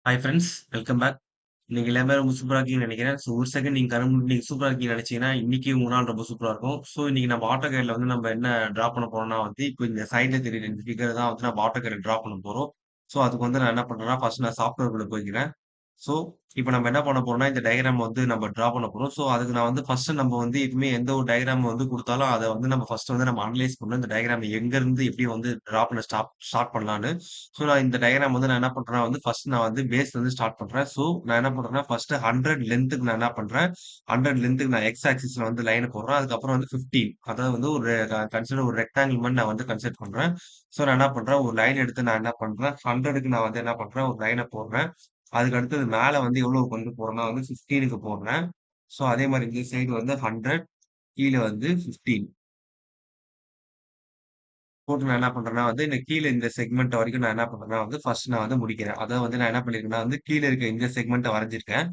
Hi friends, welcome back. இன்னைக்கு எல்லாமே ரொம்ப சூப்பரா இருக்கீங்கன்னு நினைக்கிறேன். ஸோ ஒரு செகண்ட் நீங்க கண்ண மூடி நீங்க சூப்பரா இருக்கீங்கன்னு நினைச்சீங்கன்னா, இன்னைக்கு உங்க நாள் ரொம்ப சூப்பரா இருக்கும். ஸோ இன்னைக்கு நம்ம AutoCADல வந்து நம்ம என்ன டிரா பண்ண போறோம்னா வந்து, இப்போ இந்த சைடுல தெரியுற இந்த ஃபிகர் தான் வந்து நம்ம AutoCADல டிரா பண்ண போறோம். ஸோ அதுக்கு வந்து நான் என்ன பண்றேன்னா, ஃபர்ஸ்ட் நான் சாஃப்ட்வேர்க்குள்ள போய்க்கிறேன். ஸோ இப்ப நம்ம என்ன பண்ண போறோம்னா, இந்த டயகிராம் வந்து நம்ம டிரா பண்ண போறோம். ஸோ அதுக்கு நான் வந்து ஃபர்ஸ்ட் நம்ம வந்து எப்பவுமே எந்த ஒரு டயகிராம் வந்து குடுத்தாலும், அத வந்து நம்ம ஃபர்ஸ்ட் வந்து நம்ம அனலைஸ் பண்ணணும். இந்த டயகிராம் எங்கருந்து எப்படி வந்து டிரா பண்ண ஸ்டார்ட் பண்ணலான்னு. ஸோ நான் இந்த டயகிராம் வந்து நான் என்ன பண்றேன்னா வந்து, ஃபர்ஸ்ட் நான் வந்து பேஸ்லருந்து ஸ்டார்ட் பண்றேன். ஸோ நான் என்ன பண்றேன்னா, ஃபர்ஸ்ட் 100 லென்த்துக்கு நான் என்ன பண்றேன், 100 லென்த்துக்கு நான் எக்ஸ் ஆக்சிஸ்ல வந்து லைன் போடுறேன். அதுக்கப்புறம் வந்து 15 அதாவது வந்து ஒரு கன்சிடர் ஒரு ரெக்டாங்கிள் மாரி நான் வந்து கன்சிடர் பண்றேன். ஸோ நான் என்ன பண்றேன், ஒரு லைன் எடுத்து நான் என்ன பண்றேன், 100க்கு நான் வந்து என்ன பண்றேன், ஒரு லைன போடுறேன். அதுக்கு அடுத்தது மேல வந்து எவ்வளவுக்கு வந்து போடுறேன்னா வந்து 15க்கு போடுறேன். ஸோ அதே மாரி இந்த சைடு வந்து 100 கீழ வந்து 15 போட்டு நான் என்ன பண்றேன்னா வந்து, இந்த கீழ இந்த செக்மென்ட் வரைக்கும் நான் என்ன பண்றேன்னா வந்து, ஃபர்ஸ்ட் நான் வந்து முடிக்கிறேன். அதாவது வந்து நான் என்ன பண்ணியிருக்கேன்னா வந்து, கீழ இருக்க இந்த செக்மென்ட்ட வரைஞ்சிருக்கேன்.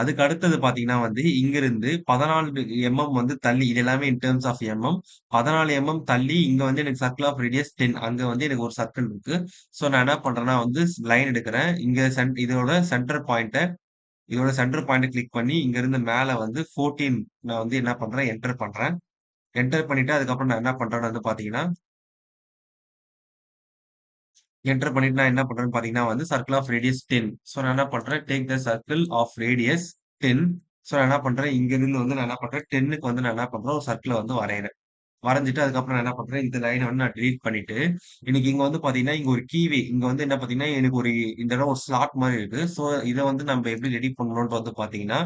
அதுக்கு அடுத்தது பார்த்தீங்கன்னா வந்து, இங்கிருந்து 14 வந்து தள்ளி இது எல்லாமே இன் டெர்ம்ஸ் ஆஃப் எம்எம். 14 தள்ளி இங்க வந்து எனக்கு சர்க்கிள் ஆஃப் ரேடியஸ் 10 அங்க வந்து எனக்கு ஒரு சர்க்கிள் இருக்கு. ஸோ நான் என்ன பண்றேன்னா வந்து, லைன் எடுக்கிறேன். இங்க இதோட சென்டர் பாயிண்ட்ட கிளிக் பண்ணி, இங்கிருந்து மேல வந்து 14 நான் வந்து என்ன பண்றேன், என்டர் பண்றேன். என்டர் பண்ணிட்டு அதுக்கப்புறம் நான் என்ன பண்றேன்னு வந்து பார்த்தீங்கன்னா என்டர் பண்ணிட்டு நான் என்ன பண்றேன்னு பார்த்தீங்கன்னா வந்து சர்க்கிள் ஆஃப் ரேடியஸ் 10. ஸோ நான் என்ன பண்றேன், take the circle of radius 10. So நான் என்ன பண்றேன், இங்கிருந்து வந்து நான் என்ன பண்றேன், 10க்கு வந்து நான் என்ன பண்றேன், ஒரு சர்க்கிள வந்து வரையறேன். வரைஞ்சுட்டு அதுக்கப்புறம் நான் என்ன பண்றேன், இந்த லைன வந்து நான் டெலீட் பண்ணிட்டு, எனக்கு இங்க வந்து பார்த்தீங்கன்னா, இங்க ஒரு கீவே இங்க வந்து என்ன பார்த்தீங்கன்னா, எனக்கு ஒரு இந்த இடம் ஒரு ஸ்லாட் மாரி இருக்கு. ஸோ இத வந்து நம்ம எப்படி ரெடி பண்ணணும்ன்ட்டு வந்து பார்த்தீங்கன்னா,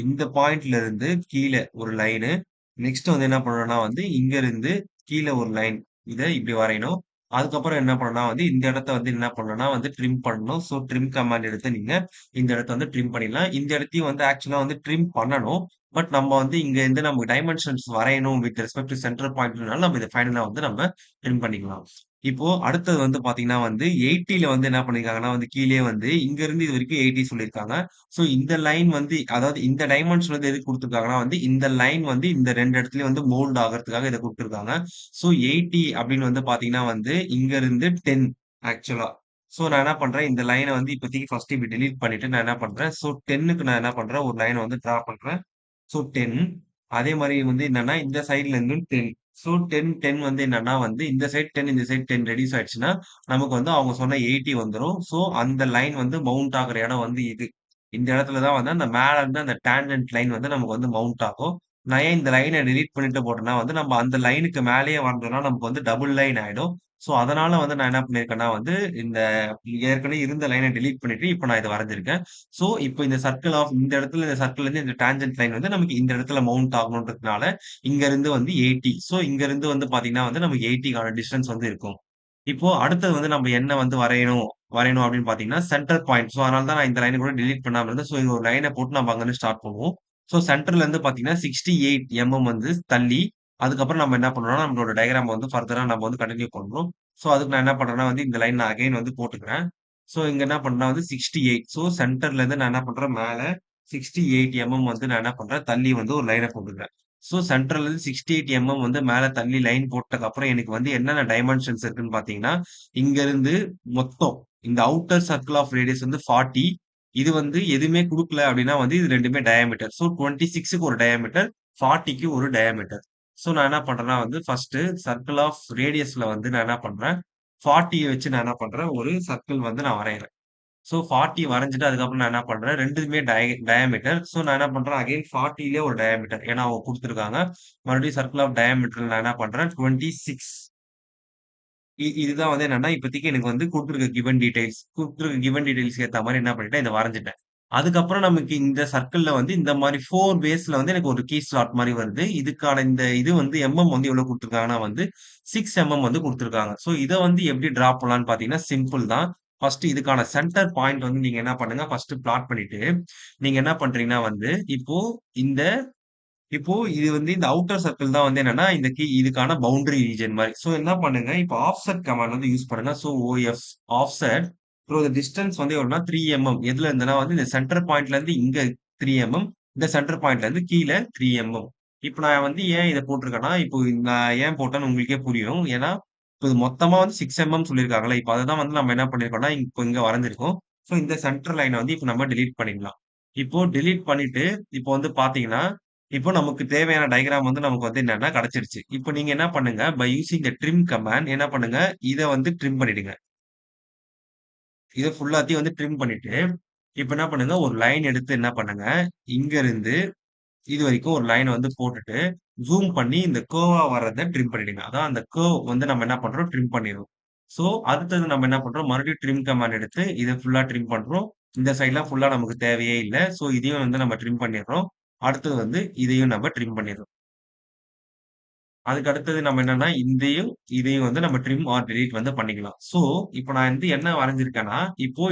இந்த பாயிண்ட்ல இருந்து கீழ ஒரு லைனு, நெக்ஸ்ட் வந்து என்ன பண்ணணும்னா வந்து, இங்க இருந்து கீழ ஒரு லைன். இத இப்படி வரையணும். அதுக்கப்புறம் என்ன பண்ணணும்னா வந்து, இந்த இடத்த வந்து என்ன பண்ணணும்னா வந்து ட்ரிம் பண்ணணும். ஸோ ட்ரிம் கமாண்ட் எடுத்து நீங்க இந்த இடத்த வந்து ட்ரிம் பண்ணிடலாம். இந்த இடத்தையும் வந்து ஆக்சுவலா வந்து ட்ரிம் பண்ணணும். பட் நம்ம வந்து இங்க இருந்து நமக்கு டைமென்ஷன்ஸ் வரையணும் வித் ரெஸ்பெக்ட் டூ சென்டர் பாயிண்ட்னால நம்ம இத ஃபைனலா வந்து நம்ம ட்ரிம் பண்ணிக்கலாம். இப்போ அடுத்தது வந்து பாத்தீங்கன்னா வந்து 80ல வந்து என்ன பண்ணியிருக்காங்கன்னா வந்து கீழயே வந்து இங்க இருந்து இது வரைக்கும் 80 சொல்லியிருக்காங்க. ஸோ இந்த லைன் வந்து அதாவது இந்த டைமென்ஷன் வந்து எதுக்கு குடுத்துருக்காங்கன்னா வந்து இந்த லைன் வந்து இந்த 2 இடத்துலயும் வந்து மோல்ட் ஆகுறதுக்காக இத குடுத்துருக்காங்க. ஸோ 80 அப்படின்னு வந்து பாத்தீங்கன்னா வந்து இங்க இருந்து 10 ஆக்சுவலா. ஸோ நான் என்ன பண்றேன், இந்த லைன வந்து இப்போதைக்கு ஃபர்ஸ்ட் இப்படி டெலீட் பண்ணிட்டு நான் என்ன பண்றேன், ஸோ 10க்கு நான் என்ன பண்றேன், ஒரு லைன வந்து டிரா பண்றேன். ஸோ 10 அதே மாரி வந்து என்னன்னா, இந்த சைட்ல இருந்தும் 10. ஸோ 10, 10 வந்து என்னன்னா வந்து இந்த சைட் 10 இந்த சைட் 10 ரெடியூஸ் ஆயிடுச்சுன்னா, நமக்கு வந்து அவங்க சொன்ன 80 வந்துரும். ஸோ அந்த லைன் வந்து மவுண்ட் ஆகுற இடம் வந்து இது. இந்த இடத்துல தான் வந்து அந்த மேல இருந்து அந்த டான்ஜென்ட் லைன் வந்து நமக்கு வந்து மவுண்ட் ஆகும். நான் ஏன் இந்த லைன டெலீட் பண்ணிட்டு போட்டேன்னா வந்து, நம்ம அந்த லைனுக்கு மேலேயே வந்தோம்னா நமக்கு வந்து டபுள் லைன் ஆயிடும். ஸோ அதனால வந்து நான் என்ன பண்ணியிருக்கேன்னா வந்து, இந்த ஏற்கனவே இருந்த லைன டெலீட் பண்ணிட்டு, இப்ப நான் இத வரைஞ்சிருக்கேன். ஸோ, இப்போ இந்த சர்க்கிள் ஆஃப் இந்த இடத்துல இந்த சர்க்கிள்லேருந்து இந்த டான்ஜென்ட் லைன் வந்து நமக்கு இந்த இடத்துல மவுண்ட் ஆகணுன்றதுனால, இங்க இருந்து வந்து 80. ஸோ, இங்க இருந்து வந்து பார்த்தீங்கன்னா வந்து நமக்கு 80க்கான டிஸ்டன்ஸ் வந்து இருக்கும். இப்போ அடுத்தது வந்து நம்ம என்ன வந்து வரையணும் வரையணும் அப்படின்னு பார்த்தீங்கன்னா, சென்டர் பாயிண்ட். ஸோ, அதனால தான் நான் இந்த லைன கூட டெலீட் பண்ணாம இருந்தேன். ஸோ, இங்க ஒரு லைன போட்டு நம்ம அங்கருந்து ஸ்டார்ட் பண்ணுவோம். ஸோ, சென்டர்ல இருந்து பார்த்தீங்கன்னா 68 வந்து தள்ளி, அதுக்கப்புறம் நம்ம என்ன பண்ணணும்னா, நம்மளோட டயகிராம் வந்து ஃபர்தரா நம்ம வந்து கன்டின்யூ பண்ணணும். ஸோ, அதுக்கு நான் என்ன பண்றேன்னா வந்து இந்த லைன் நான் அகைன் வந்து போட்டுக்கிறேன். ஸோ, இங்க என்ன பண்றேன்னா வந்து 68. ஸோ, சென்டர்ல இருந்து நான் என்ன பண்றேன், மேல 68 வந்து நான் என்ன பண்றேன், தள்ளி வந்து ஒரு லைன போட்டுக்கிறேன். ஸோ, சென்டர்ல இருந்து 68 வந்து மேல தள்ளி லைன் போட்டதுக்கு அப்புறம் எனக்கு வந்து என்னென்ன டைமென்ஷன்ஸ் இருக்குன்னு பார்த்தீங்கன்னா, இங்க இருந்து மொத்தம் இந்த அவுட்டர் சர்க்கிள் ஆஃப் ரேடியஸ் வந்து 40. இது வந்து எதுவுமே குடுக்கல அப்படின்னா வந்து இது 2மே டயாமீட்டர். ஸோ, 26க்கு ஒரு டயாமீட்டர், 40க்கு ஒரு டயாமீட்டர். ஸோ, நான் என்ன பண்றேன்னா வந்து ஃபர்ஸ்ட்டு சர்க்கிள் ஆஃப் ரேடியஸ்ல வந்து நான் என்ன பண்றேன், 40ய வச்சு நான் என்ன பண்றேன், ஒரு சர்க்கிள் வந்து நான் வரையறேன். ஸோ 40 வரைஞ்சுட்டு அதுக்கப்புறம் நான் என்ன பண்றேன், 2மே டயாமீட்டர். ஸோ நான் என்ன பண்றேன், அகைன் 40லயே ஒரு டயாமீட்டர். ஏன்னா அவங்க குடுத்துருக்காங்க. மறுபடியும் சர்க்கிள் ஆஃப் டயாமீட்டர்ல நான் என்ன பண்றேன், 26 இதுதான் வந்து என்னன்னா, இப்போதைக்கு எனக்கு வந்து குடுத்துருக்க கிவன் டீட்டெயில்ஸ்க்கு ஏத்த மாரி என்ன பண்ணிட்டேன், இத வரைஞ்சுட்டேன். அதுக்கப்புறம் நமக்கு இந்த சர்க்கிள்ல வந்து இந்த மாரி 4 பேஸ்ல வந்து எனக்கு ஒரு கீ ஸ்லாட் மாரி வருது. இதுக்கான இந்த இது வந்து வந்து எவ்வளோ குடுத்துருக்காங்கன்னா வந்து 6 வந்து குடுத்துருக்காங்க. ஸோ இத வந்து எப்படி டிரா பண்ணலான்னு பார்த்தீங்கன்னா, சிம்பிள் தான். ஃபர்ஸ்ட் இதுக்கான சென்டர் பாயிண்ட் வந்து நீங்க என்ன பண்ணுங்க, ஃபர்ஸ்ட் பிளாட் பண்ணிட்டு, நீங்க என்ன பண்றீங்கன்னா வந்து, இந்த இப்போ இது வந்து இந்த அவுட்டர் சர்க்கிள் தான் வந்து என்னன்னா, இந்த இதுக்கான பவுண்டரி ரீஜியன் மாரி. ஸோ என்ன பண்ணுங்க, இப்போ ஆஃப்செட் கமாண்ட் வந்து யூஸ் பண்ணுங்க. So OF offset through the distance வந்து எவ்வளவுனா 3 எதுல இருந்துன்னா வந்து இந்த சென்டர் பாயிண்ட்ல இருந்து இங்க 3 இந்த சென்டர் பாயிண்ட்ல இருந்து கீழ 3 இப்ப நான் வந்து ஏன் இத போட்டிருக்கேன்னா, இப்போ நான் ஏன் போட்டேன்னு உங்களுக்கே புரியும். ஏன்னா, இப்ப இது மொத்தமா வந்து 6 சொல்லியிருக்காங்கல்ல. இப்ப அததான் வந்து நம்ம என்ன பண்ணியிருக்கோம்னா, இப்போ இங்க வரைஞ்சிருக்கோம். ஸோ இந்த சென்டர் லைன வந்து இப்ப நம்ம டெலீட் பண்ணிடலாம். இப்போ டெலீட் பண்ணிட்டு, இப்போ வந்து பார்த்தீங்கன்னா, இப்போ நமக்கு தேவையான டயகிராம் வந்து நமக்கு வந்து என்னன்னா கிடைச்சிருச்சு. இப்போ நீங்க என்ன பண்ணுங்க, by using the trim command என்ன பண்ணுங்க, இத வந்து ட்ரிம் பண்ணிடுங்க. இத ஃபுல்லாத்தையும் வந்து ட்ரிம் பண்ணிட்டு, இப்ப என்ன பண்ணுங்க, ஒரு லைன் எடுத்து என்ன பண்ணுங்க, இங்க இருந்து இதுவரைக்கும் ஒரு லைன் வந்து போட்டுட்டு, ஜூம் பண்ணி இந்த கர்வா வர்றத ட்ரிம் பண்ணிடுங்க. அதான் அந்த கர்வ் வந்து நம்ம என்ன பண்றோம், ட்ரிம் பண்ணிறோம். ஸோ, அடுத்தது நம்ம என்ன பண்றோம், மறுபடியும் ட்ரிம் கமாண்ட் எடுத்து இத ஃபுல்லா ட்ரிம் பண்றோம். இந்த சைட்லாம் ஃபுல்லா நமக்கு தேவையே இல்ல. ஸோ, இதையும் வந்து நம்ம ட்ரிம் பண்ணிடுறோம். அடுத்தது வந்து இதையும் நம்ம ட்ரிம் பண்ணிடுறோம். அதுக்கு அடுத்தது நம்ம என்னன்னா, இதையும் வந்து நம்ம ட்ரிம் ஆர் டெலீட் வந்து பண்ணிக்கலாம். ஸோ, இப்ப நான் வந்து என்ன வரைஞ்சிருக்கேன்னா, இப்போ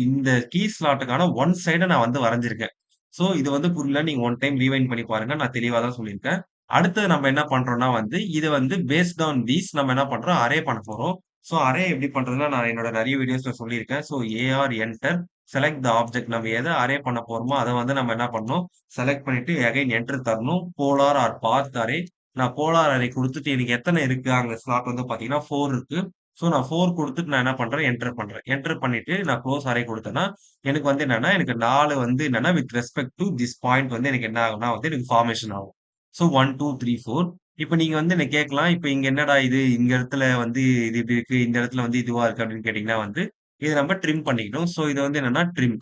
இந்த கீ ஸ்லாட்டுக்கான ஒன் சைட நான் வந்து வரைஞ்சிருக்கேன். ஸோ, இது வந்து புரியல. நீங்க ஒன் டைம் ரீவைண்ட் பண்ணி பாருங்க. நான் தெளிவா தான் சொல்லியிருக்கேன். அடுத்தது நம்ம என்ன பண்றோம்னா வந்து, இத வந்து பேஸ்ட் ஆன் தீஸ் நம்ம என்ன பண்றோம், அரே பண்ண போறோம். ஸோ, அரே எப்படி பண்றதுன்னா, நான் என்னோட நெறைய வீடியோஸ்ல சொல்லியிருக்கேன். So, AR enter select the object நம்ம எத அரே பண்ண போறோமோ, அத வந்து நம்ம என்ன பண்ணணும், செலக்ட் பண்ணிட்டு அகைன் என்டர் தரணும். போலார் ஆர் பாத் அரே நான் போலார் அரே குடுத்துட்டு எனக்கு எத்தன இருக்கு அங்க ஸ்லாட் வந்து பார்த்தீங்கன்னா 4 இருக்கு. ஸோ நான் 4 குடுத்துட்டு நான் என்ன பண்றேன், என்டர் பண்றேன். என்டர் பண்ணிட்டு நான் குளோஸ் அரே குடுத்தேன்னா, எனக்கு வந்து என்னன்னா, எனக்கு 4 வந்து என்னன்னா, with respect do this point வந்து எனக்கு என்ன ஆகும்னா வந்து எனக்கு ஃபார்மேஷன் ஆகும். ஸோ 1, 2, 3, 4 இப்ப நீங்க வந்து என்ன கேட்கலாம், இப்ப இங்க என்னடா இது, இந்த இடத்துல வந்து இது இப்படி இருக்கு, இந்த இடத்துல வந்து இதுவா இருக்கு அப்படின்னு கேட்டீங்கன்னா வந்து, இத நம்ம ட்ரிம் பண்ணிக்கணும். ஸோ இது வந்து என்னன்னா ட்ரிம்.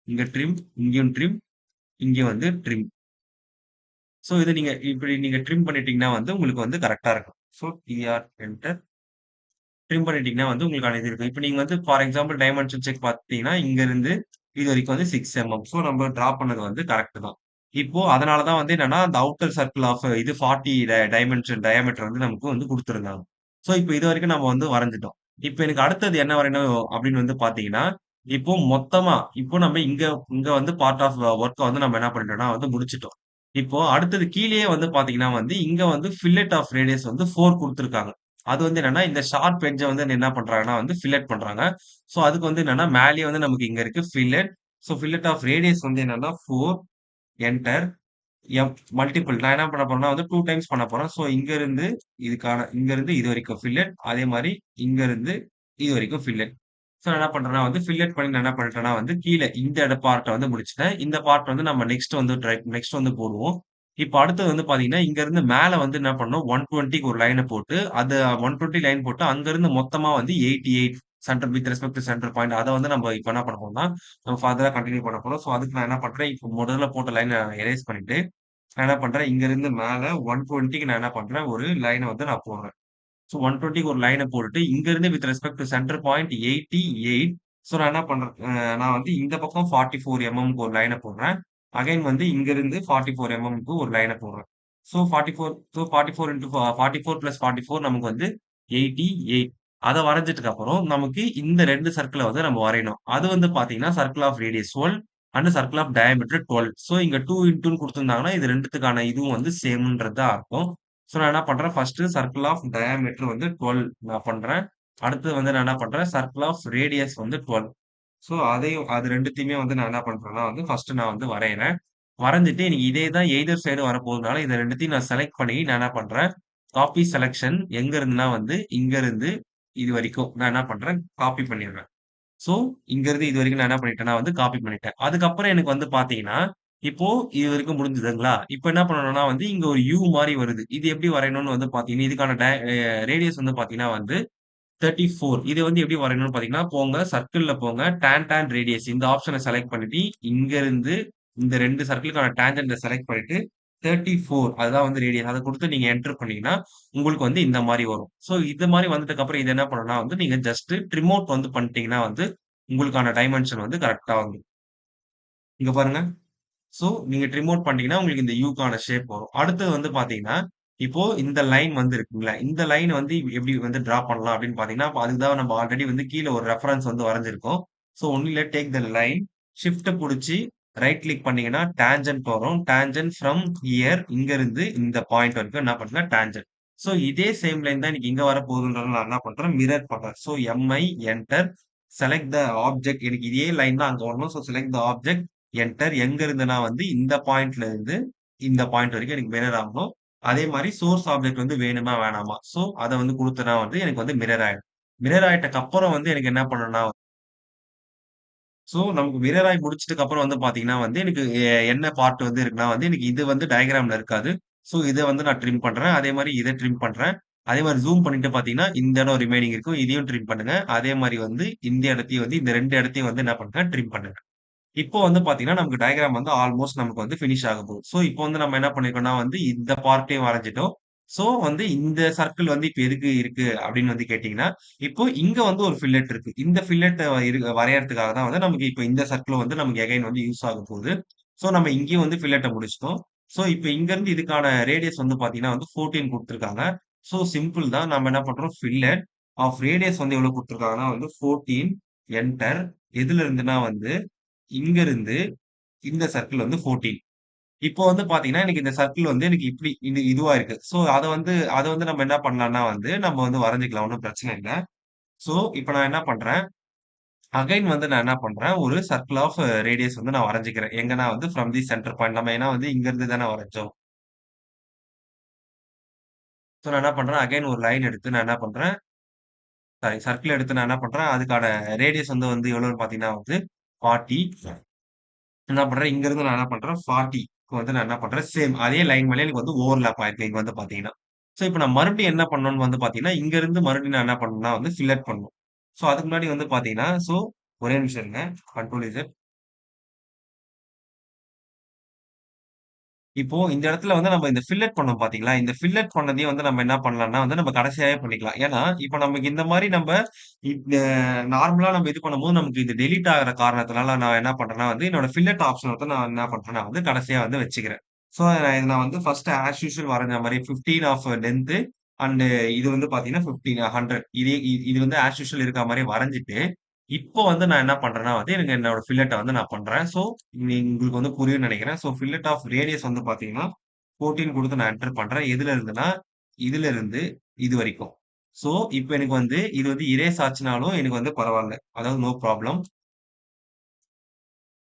இங்க ட்ரிம், இங்கேயும் ட்ரிம், இங்க வந்து ட்ரிம். ஸோ இத நீங்க இப்படி நீங்க ட்ரிம் பண்ணிட்டீங்கன்னா வந்து உங்களுக்கு வந்து கரெக்ட்டா இருக்கும். ஸோ டிஆர் என்டர் ட்ரிம் பண்ணிட்டீங்கன்னா வந்து உங்களுக்கான இது இருக்கும். இப்ப நீங்க வந்து ஃபார் எக்ஸாம்பிள் டைமென்ஷன் செக் பார்த்தீங்கன்னா, இங்க இருந்து இதுவரைக்கும் வந்து 6 எம்எம். ஸோ நம்ம டிரா பண்ணது வந்து கரெக்ட் தான். இப்போ அதனால தான் வந்து என்னன்னா, அந்த அவுட்டர் சர்க்கிள் ஆஃப் இது 40 டைமென்ஷன் டயாமீட்டர் வந்து நமக்கு வந்து குடுத்திருந்தாங்க. ஸோ இப்ப இதுவரைக்கும் நம்ம வந்து வரைஞ்சுட்டோம். இப்ப எனக்கு அடுத்தது என்ன வரையணும் அப்படின்னு வந்து பார்த்தீங்கன்னா, இப்போ மொத்தமா இப்போ நம்ம இங்க இங்க வந்து பார்ட் ஆஃப் வொர்க்க வந்து நம்ம என்ன பண்ணிட்டோம்னா வந்து முடிச்சுட்டோம். இப்போ அடுத்தது கீழயே வந்து பார்த்தீங்கன்னா வந்து, இங்க வந்து ஃபில்லெட் ஆஃப் ரேடியஸ் வந்து 4 குடுத்துருக்காங்க. அது வந்து என்னன்னா, இந்த ஷார்ப் எட்ஜ வந்து என்ன பண்றாங்கன்னா வந்து ஃபில்லெட் பண்றாங்க. ஸோ அதுக்கு வந்து என்னன்னா, மேலேயே வந்து நமக்கு இங்க இருக்கு fillet. So fillet of radius வந்து என்னன்னா 4 என்டர் மல்டிபிள் நான் என்ன பண்ண போறேன்னா வந்து 2 டைம்ஸ் பண்ண போறேன். ஸோ இங்க இருந்து இது வரைக்கும் ஃபில்லெட். அதே மாரி இங்க இருந்து இது வரைக்கும் ஃபில்லெட். ஸோ நான் என்ன பண்றேன்னா வந்து ஃபில்லெட் பண்ணி நான் என்ன பண்ணிட்டேன்னா வந்து கீழ இந்த பார்ட்ட வந்து முடிச்சுட்டேன். இந்த பார்ட் வந்து நம்ம நெக்ஸ்ட் வந்து போடுவோம். இப்ப அடுத்தது வந்து பார்த்தீங்கன்னா, இங்க இருந்து மேல வந்து என்ன பண்ணணும் 120க்கு ஒரு லைன போட்டு, அது 120 லைன் போட்டு அங்க இருந்து மொத்தமா வந்து 88 center with respect to center point அத வந்து நம்ம இப்ப என்ன பண்ண போறோம்னா, நம்ம ஃபர்தரா கன்டின்யூ பண்ண போறோம். ஸோ அதுக்கு நான் என்ன பண்றேன், இப்ப முதல்ல போட்ட லைன எரேஸ் பண்ணிட்டு, நான் என்ன பண்றேன், இங்க இருந்து மேல 120க்கு நான் என்ன பண்றேன், ஒரு லைன வந்து நான் போடுறேன். ஸோ 120க்கு ஒரு லைன போட்டுட்டு, இங்க இருந்து with respect to center point 88 so நான் என்ன பண்றேன், நான் வந்து இந்த பக்கம் 44 எம்எம்க்கு ஒரு லைன போடுறேன். அகைன் வந்து இங்க இருந்து 44 எம்எம்க்கு ஒரு லைன போடுறேன். ஸோ 44 44 இன்டூ 44 பிளஸ் 44 நமக்கு வந்து 88 அத வரைஞ்சதுக்கு அப்புறம், நமக்கு இந்த 2 சர்க்கிள வந்து நம்ம வரையணும். அது வந்து பார்த்தீங்கன்னா, circle of radius 12 and circle of diameter 12. So இங்க 2 இன்டூன்னு குடுத்திருந்தாங்கன்னா, இது 2த்துக்கான இதுவும் வந்து சேம்ன்றது தான் அர்த்தம். ஸோ நான் என்ன பண்றேன், ஃபர்ஸ்ட் சர்க்கிள் ஆஃப் டயாமீட்டர் வந்து 12 நான் பண்றேன். அடுத்தது வந்து நான் என்ன பண்றேன், சர்க்கிள் ஆஃப் ரேடியஸ் வந்து 12. ஸோ அது 2த்தையுமே வந்து நான் என்ன பண்றேன்னா வந்து, ஃபர்ஸ்ட் நான் வந்து வரையறேன். வரைஞ்சுட்டு எனக்கு இதே தான் எய்தர் சைடு வரப்போறதுனால, இத 2த்தையும் நான் செலக்ட் பண்ணி நான் என்ன பண்றேன், காப்பி செலக்ஷன் எங்க இருந்துன்னா வந்து, இங்க இருந்து இது வரைக்கும் நான் என்ன பண்றேன், காப்பி பண்ணிடுறேன். ஸோ, இங்கருந்து இது வரைக்கும் நான் என்ன பண்ணிட்டேன்னா வந்து காப்பி பண்ணிட்டேன். அதுக்கப்புறம் எனக்கு வந்து பார்த்தீங்கன்னா, இப்போ இது வரைக்கும் முடிஞ்சுதுங்களா? இப்ப என்ன பண்ணணும்னா வந்து, இங்க ஒரு யூ மாரி வருது. இது எப்படி வரையணும்னு வந்து பார்த்தீங்கன்னா, இதுக்கான ரேடியஸ் வந்து பார்த்தீங்கன்னா வந்து 34 இது வந்து எப்படி வரையணும்னு பார்த்தீங்கன்னா, போங்க சர்க்கிள்ல போங்க. டான் ரேடியஸ் இந்த ஆப்ஷன செலக்ட் பண்ணிட்டு, இங்க இருந்து இந்த 2 சர்க்கிளுக்கான டான்ஜென்ட்ட செலக்ட் பண்ணிட்டு, 34 அதுதான் வந்து ரேடியஸ். அத குடுத்து நீங்க என்டர் பண்ணீங்கன்னா, உங்களுக்கு வந்து இந்த மாரி வரும். ஸோ இது மாரி வந்ததுக்கு அப்புறம் இது என்ன பண்ணணும்னா வந்து, நீங்க ஜஸ்ட் ட்ரிம் அவுட் வந்து பண்ணிட்டீங்கன்னா வந்து, உங்களுக்கான டைமென்ஷன் வந்து கரெக்ட்டா வந்துரும். இங்க பாருங்க. ஸோ, நீங்க ட்ரிம் அவுட் பண்ணீங்கன்னா, உங்களுக்கு இந்த யூக்கான ஷேப் வரும். அடுத்தது வந்து பார்த்தீங்கன்னா, இப்போ இந்த லைன் வந்து இருக்குங்களா, இந்த லைன் வந்து எப்படி வந்து டிரா பண்ணலாம் அப்படின்னு பார்த்தீங்கன்னா, அப்ப அதுக்கு தான் நம்ம ஆல்ரெடி வந்து கீழ ஒரு ரெஃபரன்ஸ் வந்து வரைஞ்சிருக்கோம். ஸோ, ஒண்ணும் இல்ல டேக் த லைன், ஷிஃப்ட்ட புடிச்சு ரைட் கிளிக் பண்ணீங்கன்னா, டான்ஜென்ட் வரும். டான்ஜென்ட் ஃப்ரம் ஹியர் இங்க இருந்து இந்த பாயிண்ட் வரைக்கும் என்ன பண்ணுங்க டான்ஜென்ட். ஸோ, இதே சேம் லைன் தான் எனக்கு இங்க வரப்போகுதுன்றத நான் என்ன பண்றேன், மிரர் பண்றேன். So, Mi enter select the object எனக்கு இதே லைன் தான் அங்க வரணும். So, select the object enter எங்க இருந்துன்னா வந்து இந்த பாயிண்ட்ல இருந்து இந்த பாயிண்ட் வரைக்கும் எனக்கு மிரர் ஆகணும். அதே மாரி சோர்ஸ் ஆப்ஜெக்ட் வந்து வேணுமா? வேணாமா? ஸோ அத வந்து குடுத்தனா வந்து எனக்கு வந்து மிரர் ஆயிடும். மிரர் ஆயிட்டக்கு அப்புறம் வந்து எனக்கு என்ன பண்ணணும்னா ஸோ நமக்கு மிரர் ஆயி முடிச்சதுக்கு அப்புறம் வந்து பார்த்தீங்கன்னா வந்து, எனக்கு என்ன பார்ட் வந்து இருக்குன்னா வந்து, எனக்கு இது வந்து டயகிராம்ல இருக்காது. ஸோ இத வந்து நான் ட்ரிம் பண்றேன். அதே மாரி இத ட்ரிம் பண்றேன். அதே மாரி ஜூம் பண்ணிட்டு பார்த்தீங்கன்னா, இந்த இடம் ரிமைனிங் இருக்கும். இதையும் ட்ரிம் பண்ணுங்க. அதே மாரி வந்து இந்த இடத்தையும் வந்து இந்த 2 இடத்தையும் வந்து என்ன பண்ணுங்க, ட்ரிம் பண்ணுங்க. இப்போ வந்து பார்த்தீங்கன்னா, நமக்கு டயகிராம் வந்து ஆல்மோஸ்ட் நமக்கு வந்து பினிஷ் ஆக போகுது. ஸோ இப்போ வந்து நம்ம என்ன பண்ணியிருக்கோம்னா வந்து, இந்த பார்ட்டையும் வரைஞ்சுட்டோம். ஸோ வந்து இந்த சர்க்கிள் வந்து இப்ப எதுக்கு இருக்கு அப்படின்னு வந்து கேட்டீங்கன்னா, இப்போ இங்க வந்து ஒரு ஃபில்லெட் இருக்கு. இந்த ஃபில்லெட்ட வரையறதுக்காக தான் வந்து நமக்கு இப்ப இந்த சர்க்கிள் வந்து நமக்கு எகைன் வந்து யூஸ் ஆக போகுது. ஸோ நம்ம இங்கேயும் வந்து ஃபில்லெட்ட முடிச்சுட்டோம். ஸோ இப்ப இங்கருந்து இதுக்கான ரேடியஸ் வந்து பார்த்தீங்கன்னா வந்து 14 குடுத்துருக்காங்க. ஸோ சிம்பிள் தான். நம்ம என்ன பண்றோம், ஃபில்லெட் ஆஃப் ரேடியஸ் வந்து எவ்வளோ குடுத்துருக்காங்கன்னா வந்து 14 என்டர் எதுல இருந்துன்னா வந்து இங்கிருந்து இந்த சர்க்கிள் வந்து 14. இப்போ வந்து பார்த்தீங்கன்னா, எனக்கு இந்த சர்க்கிள் வந்து எனக்கு இப்டி இதுவா இருக்கு. ஸோ அத வந்து நம்ம என்ன பண்ணலாம்னா வந்து, நம்ம வந்து வரைஞ்சுக்கலாம். ஒண்ணும் பிரச்சனை இல்ல. ஸோ இப்ப நான் என்ன பண்றேன், அகைன் வந்து நான் என்ன பண்றேன், ஒரு சர்க்கிள் ஆஃப் ரேடியஸ் வந்து நான் வரைஞ்சுக்கிறேன். எங்கன்னா வந்து ஃப்ரம் தி சென்டர் பாயிண்ட். நம்ம ஏன்னா வந்து இங்கருந்து தானே வரைஞ்சோம். ஸோ நான் என்ன பண்றேன், அகைன் ஒரு லைன் எடுத்து நான் என்ன பண்றேன், சாரி சர்க்கிள் எடுத்து நான் என்ன பண்றேன், அதுக்கான ரேடியஸ் வந்து எவ்வளோன்னு பார்த்தீங்கன்னா வந்து 40. என்ன பண்றேன், இங்கருந்து நான் என்ன பண்றேன் 40க்கு வந்து நான் என்ன பண்றேன், சேம் அதே லைன் மேலே எனக்கு வந்து ஓவர்லேப் ஆயிருக்கு இங்க வந்து பார்த்தீங்கன்னா. ஸோ இப்ப நான் மறுபடியும் என்ன பண்ணணும்னு வந்து பார்த்தீங்கன்னா, இங்கருந்து மறுபடியும் நான் என்ன பண்ணணும்னா வந்து ஃபில்லட் பண்ணணும். ஸோ அதுக்கு முன்னாடி வந்து பார்த்தீங்கன்னா, ஸோ ஒரே நிமிஷம் இருங்க. Control Z. இப்போ இந்த இடத்துல வந்து நம்ம இந்த ஃபில்லட் பண்ணோம் பார்த்தீங்களா? இந்த ஃபில்லட் பண்ணதையும் வந்து நம்ம என்ன பண்ணலாம்னா வந்து நம்ம கடைசியாவே பண்ணிக்கலாம். ஏன்னா, இப்ப நமக்கு இந்த மாரி இந்த நார்மலா நம்ம இது பண்ணும்போது நமக்கு இது டெலீட் ஆகுற காரணத்தினால நான் என்ன பண்றேன்னா வந்து என்னோட ஃபில்லட் ஆப்ஷன் வந்து நான் என்ன பண்றேன்னா வந்து கடைசியா வந்து வச்சுக்கிறேன். ஸோ நான் வந்து ஃபர்ஸ்ட் ஆஸ் யூசுவல் வரைஞ்ச மாரி 15 ஆஃப் லென்த் அண்ட் இது வந்து பார்த்தீங்கன்னா 15 100 இது வந்து ஆஸ் யூசுவல் இருக்க மாரி வரைஞ்சுட்டு, இப்போ வந்து நான் என்ன பண்றேன்னா வந்து எனக்கு என்னோட ஃபில்லட்ட வந்து நான் பண்றேன். ஸோ உங்களுக்கு வந்து புரியும்னு நெனைக்கிறேன். ஸோ ஃபில்லட் ஆஃப் ரேடியஸ் வந்து பார்த்தீங்கன்னா, 14 குடுத்து நான் என்டர் பண்றேன். எதுல இருந்துன்னா, இதுல இருந்து இது வரைக்கும். ஸோ இப்ப எனக்கு வந்து இது வந்து இரேஸ் ஆச்சுனாலும் எனக்கு வந்து பரவால்ல. அதாவது நோ ப்ராப்ளம்.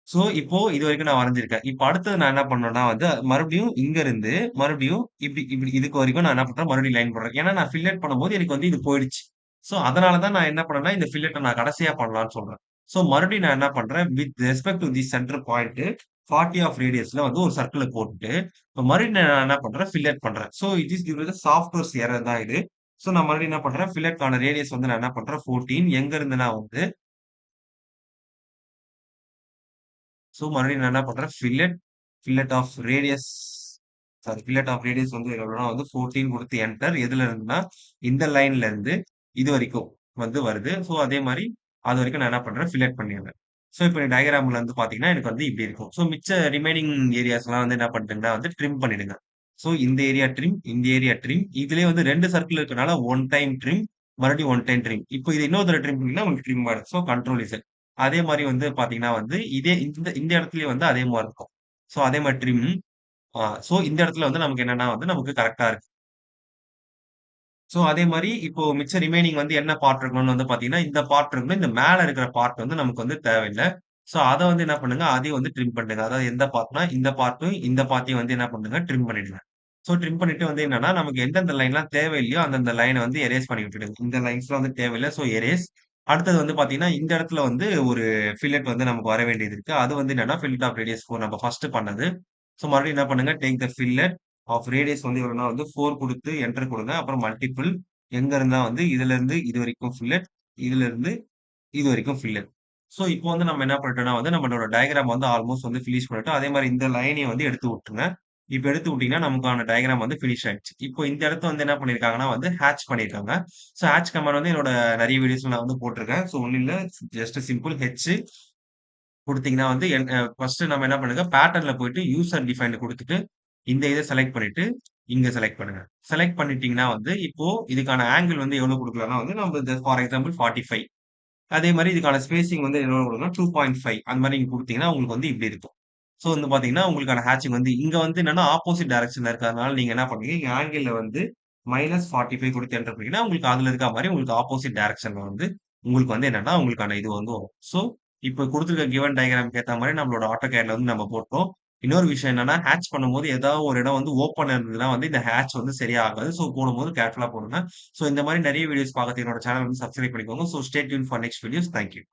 ஸோ, இப்போ இதுவரைக்கும் நான் வரைஞ்சிருக்கேன். இப்ப அடுத்தது நான் என்ன பண்ணணும்னா வந்து, மறுபடியும் இங்க இருந்து மறுபடியும் இப்டி இப்டி இதுக்கு வரைக்கும் நான் என்ன பண்றேன், மறுபடியும் லைன் போடுறேன். ஏன்னா நான் ஃபில்லட் பண்ணும்போது எனக்கு வந்து இது போயிடுச்சு. ஸோ, அதனால தான் நான் என்ன பண்ணேன்னா, இந்த ஃபில்லட்ட நான் கடைசியா பண்ணலான்னு சொல்றேன். ஸோ, மறுபடியும் நான் என்ன பண்றேன், with respect to the centre point 40 of ரேடியஸ்ல வந்து ஒரு சர்க்கிள போட்டுட்டு, இப்ப மறுபடியும் நான் என்ன பண்றேன், ஃபில்லட் பண்றேன். So, it is due to the softwares error தான் இது. ஸோ, நான் மறுபடியும் என்ன பண்றேன், ஃபில்லட்க்கான ரேடியஸ் வந்து நான் என்ன பண்றேன், 14 எங்க இருந்துன்னா வந்து ஸோ மறுபடியும் நான் என்ன பண்றேன், fillet of radius fillet of radius வந்து எவ்வளோனா வந்து 14 குடுத்து என்டர். எதுல இருந்துன்னா, இந்த லைன்ல இருந்து இது வரைக்கும் வந்து வருது. ஸோ அதே மாரி அதுவரைக்கும் நான் என்ன பண்றேன், ஃபில்லட் பண்ணிடுறேன். ஸோ இப்ப டயகிராம்ல வந்து பார்த்தீங்கன்னா, எனக்கு வந்து இப்படி இருக்கும். ஸோ மிச்ச ரிமைனிங் ஏரியாஸ்லாம் வந்து என்ன பண்ணிட்டுங்கன்னா வந்து ட்ரிம் பண்ணிடுங்க. ஸோ இந்த ஏரியா ட்ரிம், இந்த ஏரியா ட்ரிம். இதுலயே வந்து 2 சர்க்கிள் இருக்கனால 1 டைம் ட்ரிம், மறுபடியும் 1 டைம் ட்ரிம். இப்போ இது இன்னொரு தடவ ட்ரிம் பண்ணீங்கன்னா உங்களுக்கு ட்ரிம் ஆயிடும். So control Z. அதே மாரி வந்து பார்த்தீங்கன்னா வந்து, இதே இந்த இந்த இடத்துலயும் வந்து அதே மாரி இருக்கும். ஸோ அதே மாரி ட்ரிம். ஸோ இந்த இடத்துல வந்து நமக்கு என்னன்னா வந்து நமக்கு கரெக்ட்டா இருக்கு. ஸோ அதே மாரி இப்போ மிச்ச ரிமைனிங் வந்து என்ன பார்ட் இருக்கணும்னு வந்து பார்த்தீங்கன்னா, இந்த பார்ட் இருக்கணும். இந்த மேல இருக்கிற பார்ட் வந்து நமக்கு வந்து தேவையில்ல. ஸோ அத வந்து என்ன பண்ணுங்க, அதையும் வந்து ட்ரிம் பண்ணுங்க. அதாவது எந்த பார்ட்னா, இந்த பார்ட்டும், இந்த பார்ட்டையும் வந்து என்ன பண்ணுங்க, ட்ரிம் பண்ணிடுங்க. ஸோ ட்ரிம் பண்ணிட்டு வந்து என்னன்னா, நமக்கு எந்தெந்த லைன்லாம் தேவையில்லையோ, அந்தந்த லைன வந்து எரேஸ் பண்ணி விட்டுடுங்க. இந்த லைன்ஸ்லாம் வந்து தேவையில்ல. So erase. அடுத்தது வந்து பார்த்தீங்கன்னா, இந்த இடத்துல வந்து ஒரு ஃபில்லட் வந்து நமக்கு வர வேண்டியது இருக்கு. அது வந்து என்னன்னா, ஃபில்லட் ஆஃப் ரேடியஸ் 4 நம்ம ஃபர்ஸ்ட் பண்ணது. ஸோ மறுபடியும் என்ன பண்ணுங்க, take the fillet of radius வந்து எவ்வளோனா வந்து 4 குடுத்து என்டர் குடுங்க. அப்புறம் மல்டிபிள் எங்க இருந்தா வந்து இதுலருந்து இது வரைக்கும் ஃபில்லட், இதுலருந்து இதுவரைக்கும் ஃபில்லர். ஸோ, இப்போ வந்து நம்ம என்ன பண்ணிட்டோம்னா வந்து, நம்மளோட டயகிராம் வந்து ஆல்மோஸ்ட் வந்து பினிஷ் பண்ணிட்டோம். அதே மாரி இந்த லைனையும் வந்து எடுத்து விட்டுருங்க. இப்ப எடுத்து விட்டீங்கன்னா, நமக்கான டயகிராம் வந்து பினிஷ் ஆயிடுச்சு. இப்போ இந்த இடத்த வந்து என்ன பண்ணியிருக்காங்கன்னா வந்து ஹேட்ச் பண்ணியிருக்காங்க. ஸோ, ஹேட்ச் கமாண்ட் வந்து என்னோட நெறைய வீடியோஸ்ல நான் வந்து போட்டுருக்கேன். ஸோ, ஒண்ணும் இல்ல. ஜஸ்ட் சிம்பிள் குடுத்தீங்கன்னா வந்து ஃபர்ஸ்ட் நம்ம என்ன பண்ணுங்க, பேட்டர்ன்ல போயிட்டு யூசர் டிஃபைன்ட் குடுத்துட்டு, இந்த இத செலக்ட் பண்ணிட்டு, இங்க செலக்ட் பண்ணுங்க. செலக்ட் பண்ணிட்டீங்கன்னா வந்து, இப்போ இதுக்கான ஆங்கிள் வந்து எவ்வளோ குடுக்கலாம்னா வந்து, நம்ம ஃபார் எக்ஸாம்பிள் 45. அதே மாரி இதுக்கான ஸ்பேசிங் வந்து எவ்வளோ குடுக்கணும் 2.5 அந்த மாரி நீங்க குடுத்தீங்கன்னா, உங்களுக்கு வந்து இப்படி இருக்கும். ஸோ வந்து பார்த்தீங்கன்னா, உங்களுக்கான ஹேட்சிங் வந்து இங்க வந்து என்னன்னா ஆப்போசிட் டைரக்ஷன்ல இருக்கிறதுனால நீங்க என்ன பண்றீங்க, இங்க ஆங்கிள்ல வந்து -45 குடுத்து என்டர் பண்ணீங்கன்னா, உங்களுக்கு அதுல இருக்கா மாரி உங்களுக்கு ஆப்போசிட் டைரக்ஷன்ல வந்து உங்களுக்கு வந்து என்னன்னா, உங்களுக்கான இது வந்து வரும். ஸோ, இப்ப குடுத்திருக்க கிவன் டயகிராம்க்கு ஏத்த மாரி நம்மளோட AutoCADல வந்து நம்ம போட்டோம். இன்னொரு விஷயம் என்னன்னா, ஹேட்ச் பண்ணும்போது ஏதாவது ஒரு இடம் வந்து ஓப்பன்ல இருந்ததுன்னா வந்து இந்த ஹேட்ச் வந்து சரியா ஆகாது. ஸோ போடும்போது கேர்ஃபுல்லா போடுங்க. ஸோ இந்த மாரி நெறைய வீடியோஸ் பார்க்கறதுக்கு என்னோட சேனல் வந்து சப்ஸ்கிரைப் பண்ணிக்கோங்க. So stay tune for next videos. Thank you.